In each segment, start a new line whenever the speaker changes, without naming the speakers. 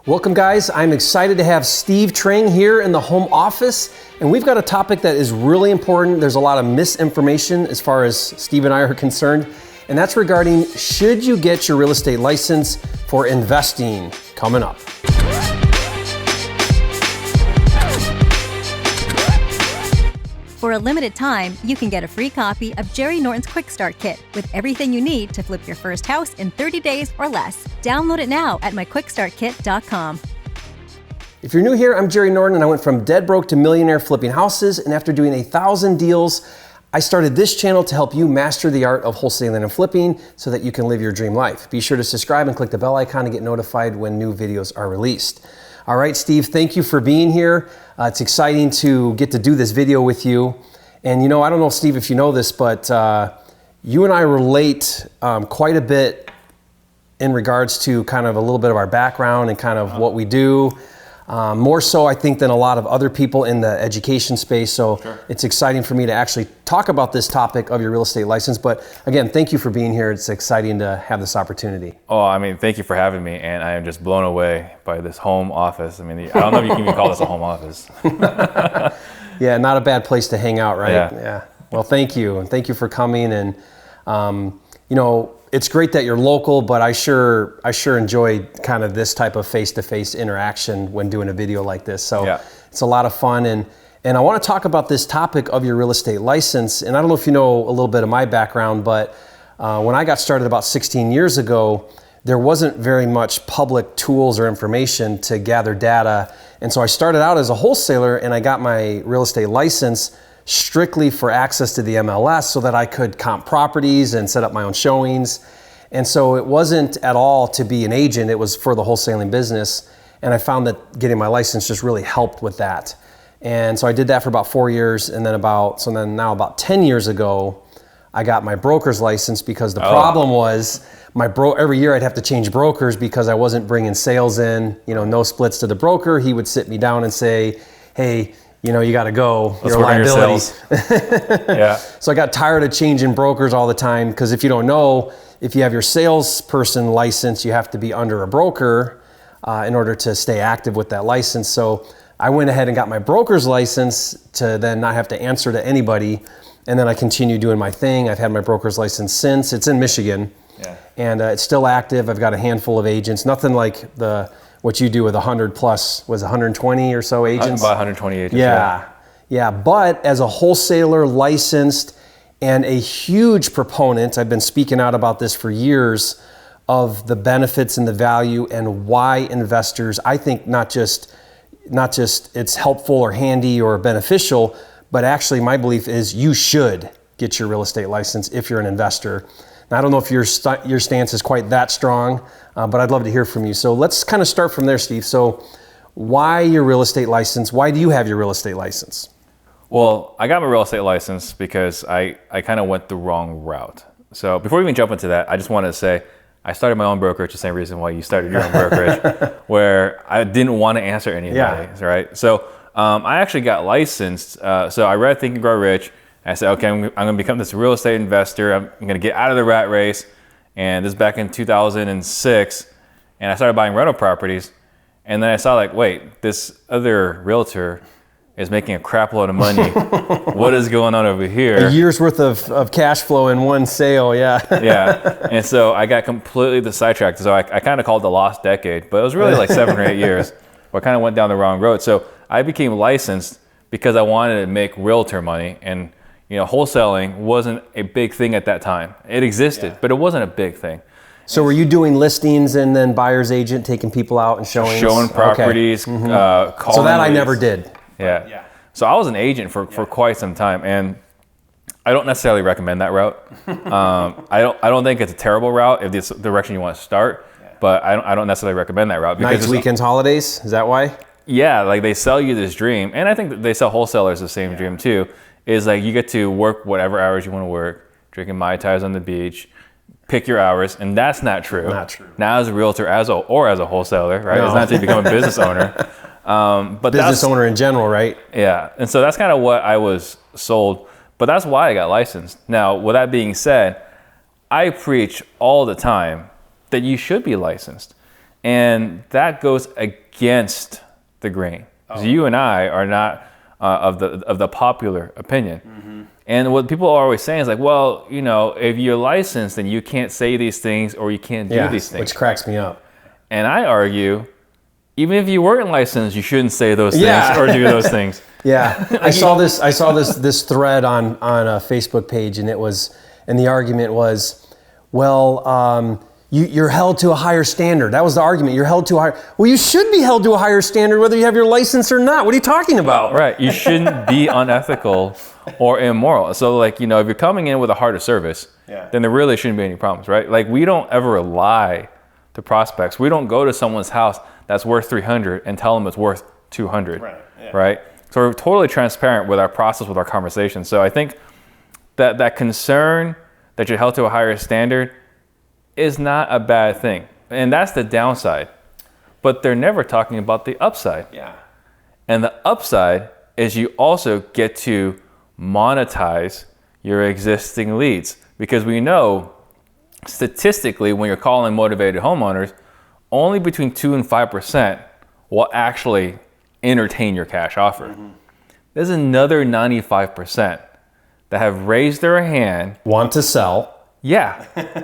Welcome guys, I'm excited to have Steve Trang here in the home office, and we've got a topic that is really important. There's a lot of misinformation as far as Steve and I are concerned, and that's regarding should you get your real estate license for investing? Coming up.
For a limited time, you can get a free copy of Jerry Norton's Quickstart Kit with everything you need to flip your first house in 30 days or less. Download it now at myquickstartkit.com.
If you're new here, I'm Jerry Norton, and I went from dead broke to millionaire flipping houses, and after doing 1,000 deals, I started this channel to help you master the art of wholesaling and flipping so that you can live your dream life. Be sure to subscribe and click the bell icon to get notified when new videos are released. All right, Steve, thank you for being here. It's exciting to get to do this video with you. And you know, I don't know, Steve, if you know this, but you and I relate quite a bit in regards to kind of a little bit of our background and kind of what we do. More so, I think, than a lot of other people in the education space. So It's exciting for me to actually talk about this topic of your real estate license. But again, thank you for being here. It's exciting to have this opportunity.
Oh, I mean, thank you for having me. And I am just blown away by this home office. I mean, I don't know if you can even call this a home office.
Yeah, not a bad place to hang out, right? Yeah. Well, thank you. And thank you for coming. And, you know, it's great that you're local, but I sure enjoy kind of this type of face-to-face interaction when doing a video like this. So It's a lot of fun. And I want to talk about this topic of your real estate license. And I don't know if you know a little bit of my background, but when I got started about 16 years ago, there wasn't very much public tools or information to gather data. And so I started out as a wholesaler, and I got my real estate license strictly for access to the MLS so that I could comp properties and set up my own showings. And so it wasn't at all to be an agent, it was for the wholesaling business. And I found that getting my license just really helped with that. And so I did that for about 4 years, and then now about 10 years ago, I got my broker's license because the problem was every year I'd have to change brokers because I wasn't bringing sales in, no splits to the broker. He would sit me down and say, hey, you got to go. Your liability. So I got tired of changing brokers all the time because if you don't know, if you have your salesperson license, you have to be under a broker in order to stay active with that license. So I went ahead and got my broker's license to then not have to answer to anybody. And then I continued doing my thing. I've had my broker's license since. It's in Michigan. And it's still active. I've got a handful of agents. Nothing like what you do with 100 plus, was 120 or so agents?
About 120 agents.
Yeah. But as a wholesaler, licensed, and a huge proponent, I've been speaking out about this for years, of the benefits and the value and why investors, I think not just it's helpful or handy or beneficial, but actually my belief is you should get your real estate license if you're an investor. Now, I don't know if your stance is quite that strong, but I'd love to hear from you. So let's kind of start from there, Steve. So why your real estate license? Why do you have your real estate license?
Well, I got my real estate license because I kind of went the wrong route. So before we even jump into that, I just wanted to say I started my own brokerage, the same reason why you started your own brokerage, where I didn't want to answer anybody, right? So I actually got licensed. So I read Think and Grow Rich. I said, okay, I'm going to become this real estate investor. I'm going to get out of the rat race. And this is back in 2006. And I started buying rental properties. And then I saw wait, this other realtor is making a crap load of money. What is going on over here?
A year's worth of cash flow in one sale,
Yeah. And so I got completely sidetracked. So I kind of called the lost decade. But it was really 7 or 8 years where I kind of went down the wrong road. So I became licensed because I wanted to make realtor money. And wholesaling wasn't a big thing at that time. It existed, but it wasn't a big thing.
So were you doing listings and then buyer's agent, taking people out and showing
properties, calling
So that I never did.
Yeah. So I was an agent for quite some time, and I don't necessarily recommend that route. I don't think it's a terrible route if it's the direction you want to start, but I don't necessarily recommend that route.
Nights, weekends, holidays, is that why?
Yeah, they sell you this dream, and I think that they sell wholesalers the same dream too, is you get to work whatever hours you want to work, drinking Mai Tais on the beach, pick your hours, and that's not true. Now as a realtor, or as a wholesaler, right? No. It's not to become a business owner. But
business owner in general, right?
Yeah, and so that's kind of what I was sold, but that's why I got licensed. Now, with that being said, I preach all the time that you should be licensed. And that goes against the grain. So you and I are not of the popular opinion. And what people are always saying is like, well, you know, if you're licensed, then you can't say these things or you can't do these things.
Which cracks me up. And
I argue, even if you weren't licensed, you shouldn't say those things or do those things.
I saw this thread on a Facebook page, and the argument was, well, you're held to a higher standard. That was the argument. You're held to a higher. Well, you should be held to a higher standard whether you have your license or not. What are you talking about?
Right. You shouldn't be unethical or immoral. So, like, you know, if you're coming in with a heart of service, then there really shouldn't be any problems, right? Like, we don't ever lie to prospects. We don't go to someone's house that's worth 300 and tell them it's worth 200, right? So we're totally transparent with our process, with our conversation. So I think that concern that you're held to a higher standard is not a bad thing. And that's the downside. But they're never talking about the upside. And the upside is you also get to monetize your existing leads. Because we know statistically, when you're calling motivated homeowners, only between 2 and 5% will actually entertain your cash offer. There's another 95% that have raised their hand.
Want to sell.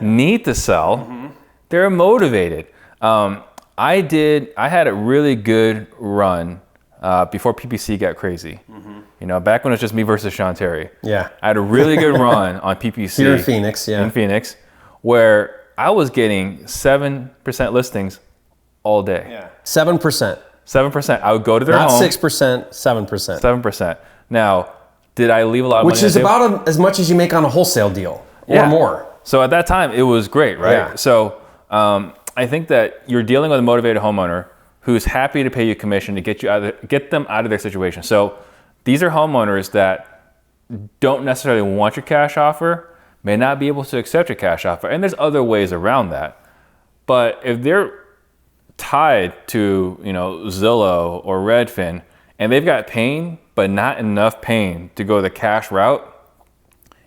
Need to sell. They're motivated. I had a really good run before PPC got crazy. You know, back when it was just me versus Sean Terry. I had a really good run on PPC.
Here in Phoenix,
In Phoenix, where I was getting 7% listings all day.
7%.
7%. I would go to their home.
Not 6%, 7%.
7%. Now, did I leave a lot of money?
Which is about as much as you make on a wholesale deal or more.
So at that time, it was great, right? So I think that you're dealing with a motivated homeowner who's happy to pay you commission to get them out of their situation. So these are homeowners that don't necessarily want your cash offer, may not be able to accept your cash offer. And there's other ways around that. But if they're tied to, you know, Zillow or Redfin, and they've got pain, but not enough pain to go the cash route,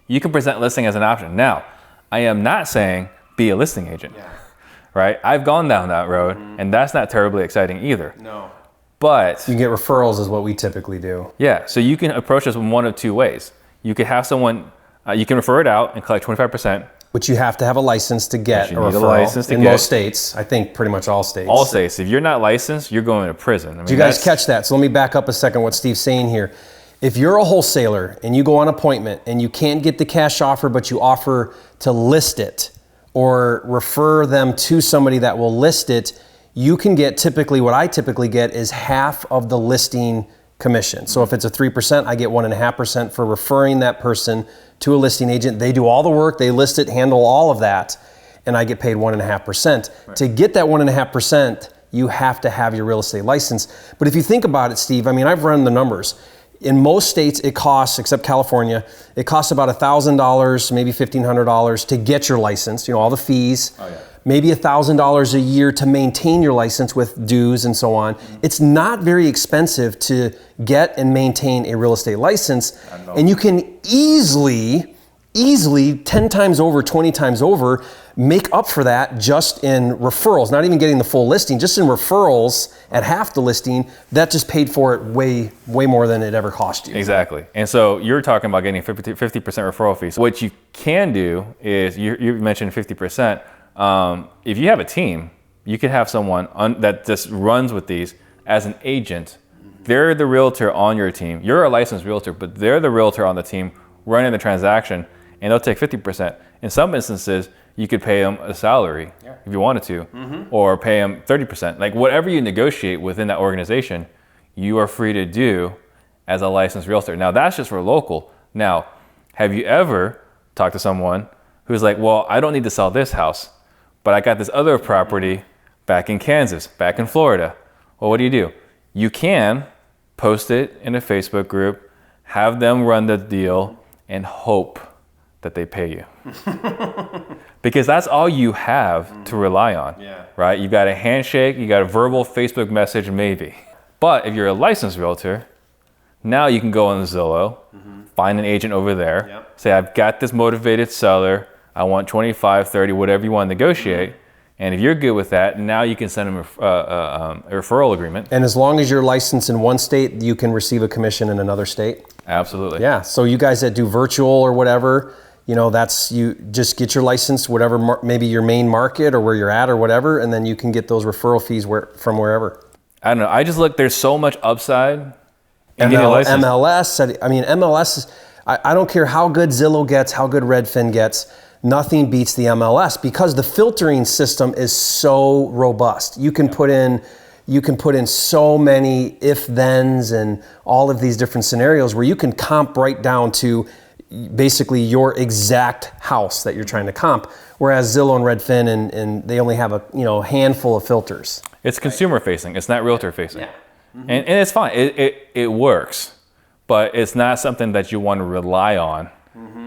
you can present listing as an option. Now, I am not saying be a listing agent, right? I've gone down that road, and that's not terribly exciting either. But
you can get referrals is what we typically do.
So you can approach this in one of two ways. You could have someone, you can refer it out and collect 25%.
Which you have to have a license to get a referral.
License to
in most states. I think pretty much all states.
All states. If you're not licensed, you're going to prison.
Did you guys catch that? So let me back up a second what Steve's saying here. If you're a wholesaler and you go on appointment and you can't get the cash offer, but you offer to list it or refer them to somebody that will list it, you can get what I typically get is half of the listing commission. So if it's a 3%, I get 1.5% for referring that person to a listing agent. They do all the work, they list it, handle all of that, and I get paid 1.5%. To get that 1.5%, you have to have your real estate license. But if you think about it, Steve, I mean, I've run the numbers. In most states, it costs, except California, it costs about $1,000, maybe $1,500 to get your license, you know, all the fees. Maybe $1,000 a year to maintain your license with dues and so on. It's not very expensive to get and maintain a real estate license. And you can easily 10 times over, 20 times over, make up for that just in referrals, not even getting the full listing, just in referrals at half the listing, that just paid for it way more than it ever cost you.
Exactly. And so you're talking about getting 50% referral fees. What you can do is, you mentioned 50%. If you have a team, you could have someone that just runs with these as an agent. They're the realtor on your team. You're a licensed realtor, but they're the realtor on the team running the transaction, and they'll take 50%. In some instances, you could pay them a salary if you wanted to, or pay them 30%. Like whatever you negotiate within that organization, you are free to do as a licensed realtor. Now that's just for local. Now, have you ever talked to someone who's like, well, I don't need to sell this house, but I got this other property back in Kansas, back in Florida. Well, what do? You can post it in a Facebook group, have them run the deal, and hope that they pay you. Because that's all you have to rely on, right? You got a handshake, you got a verbal Facebook message, maybe. But if you're a licensed realtor, now you can go on Zillow, find an agent over there, say, I've got this motivated seller, I want 25, 30, whatever you want to negotiate. And if you're good with that, now you can send them a referral agreement.
And as long as you're licensed in one state, you can receive a commission in another state?
Absolutely.
Yeah, so you guys that do virtual or whatever, you know, that's, you just get your license, whatever, maybe your main market or where you're at or whatever, and then you can get those referral fees from wherever.
I don't know. I just look, there's so much upside in getting a license.
MLS, I mean, MLS, I don't care how good Zillow gets, how good Redfin gets, nothing beats the MLS because the filtering system is so robust. You can put in so many if-thens and all of these different scenarios where you can comp right down to basically your exact house that you're trying to comp, whereas Zillow and Redfin and they only have a handful of filters.
It's consumer facing. It's not realtor facing.
Yeah. Mm-hmm.
And it's fine. It works, but it's not something that you want to rely on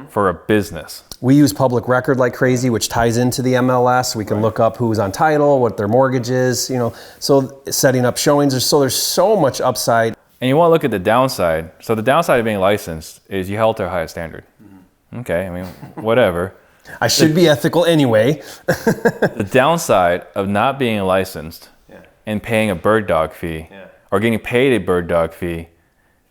for a business.
We use public record like crazy, which ties into the MLS. We can look up who's on title, what their mortgage is, so setting up showings. There's so much upside.
And you want to look at the downside. So the downside of being licensed is you held to a higher standard. Okay, I mean, whatever.
I should be ethical anyway.
The downside of not being licensed and paying a bird dog fee or getting paid a bird dog fee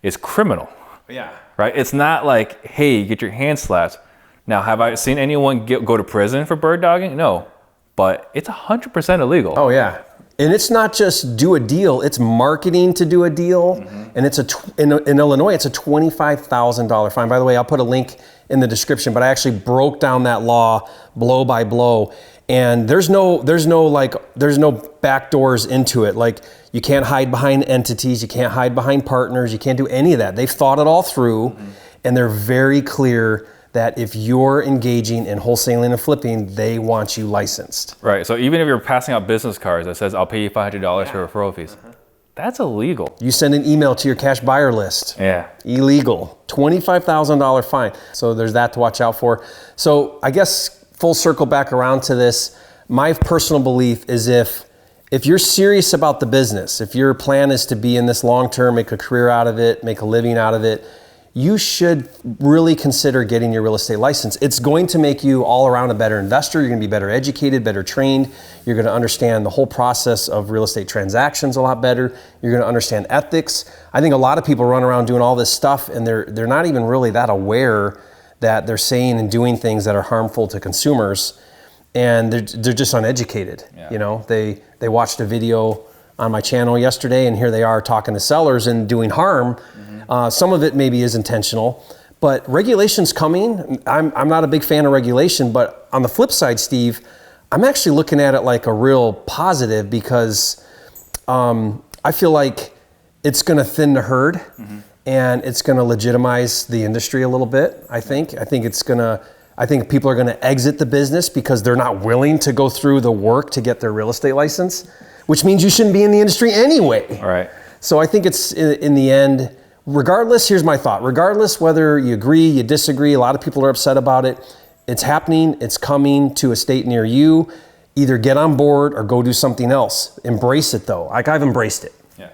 is criminal.
Yeah.
Right? It's not like, hey, you get your hand slapped. Now, have I seen anyone go to prison for bird dogging? No, but it's 100% illegal.
Oh yeah. And it's not just do a deal, it's marketing to do a deal. And it's in Illinois, it's a $25,000 fine. By the way, I'll put a link in the description, but I actually broke down that law blow by blow. And there's no back doors into it. Like, you can't hide behind entities, you can't hide behind partners, you can't do any of that. They've thought it all through, and they're very clear that if you're engaging in wholesaling and flipping, they want you licensed.
Right, so even if you're passing out business cards that says, I'll pay you $500 for referral fees, that's illegal.
You send an email to your cash buyer list.
Yeah.
Illegal. $25,000 fine. So there's that to watch out for. So I guess full circle back around to this, my personal belief is if you're serious about the business, if your plan is to be in this long term, make a career out of it, make a living out of it, you should really consider getting your real estate license. It's going to make you all around a better investor. You're going to be better educated, better trained. You're going to understand the whole process of real estate transactions a lot better. You're going to understand ethics. I think a lot of people run around doing all this stuff and they're not even really that aware that they're saying and doing things that are harmful to consumers, and they're just uneducated.
Yeah.
They watched a video on my channel yesterday, and here they are talking to sellers and doing harm. Some of it maybe is intentional, but regulation's coming. I'm not a big fan of regulation, but on the flip side, Steve, I'm actually looking at it like a real positive because I feel like it's going to thin the herd and it's going to legitimize the industry a little bit. I think people are going to exit the business because they're not willing to go through the work to get their real estate license, which means you shouldn't be in the industry anyway.
All right.
So I think it's in the end, regardless, here's my thought, regardless whether you agree, you disagree, a lot of people are upset about it, it's happening, it's coming to a state near you. Either get on board or go do something else. Embrace it though. Like, I've embraced it.
Yeah.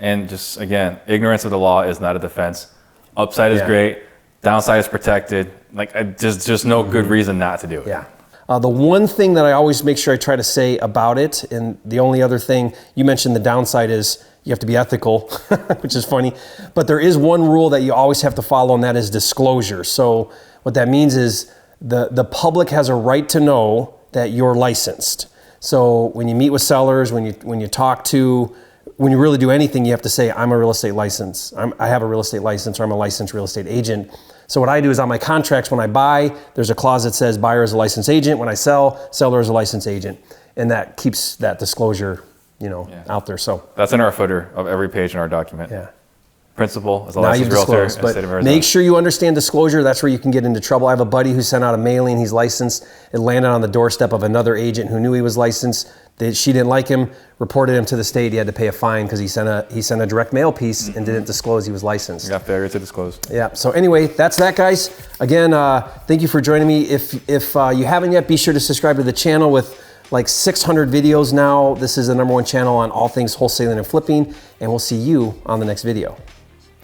And just, again, ignorance of the law is not a defense. Upside is great, downside is protected. Like, there's just no good reason not to do it.
Yeah. The one thing that I always make sure I try to say about it, and the only other thing, you mentioned the downside is you have to be ethical, which is funny, but there is one rule that you always have to follow, and that is disclosure. So what that means is the public has a right to know that you're licensed. So when you meet with sellers, when you really do anything, you have to say, I'm a real estate license. I have a real estate license, or I'm a licensed real estate agent. So what I do is on my contracts, when I buy, there's a clause that says buyer is a licensed agent. When I sell, seller is a licensed agent. And that keeps that disclosure, out there. So
that's in our footer of every page in our document.
Yeah.
Principal is a licensed realtor in the state of Arizona.
Make sure you understand disclosure. That's where you can get into trouble. I have a buddy who sent out a mailing. He's licensed. It landed on the doorstep of another agent who knew he was licensed. She didn't like him, reported him to the state. He had to pay a fine because he sent a direct mail piece and didn't disclose he was licensed.
You got failure to disclose.
Yeah. So anyway, that's that, guys. Again, thank you for joining me. If you haven't yet, be sure to subscribe to the channel with like 600 videos now. This is the #1 channel on all things wholesaling and flipping, and we'll see you on the next video.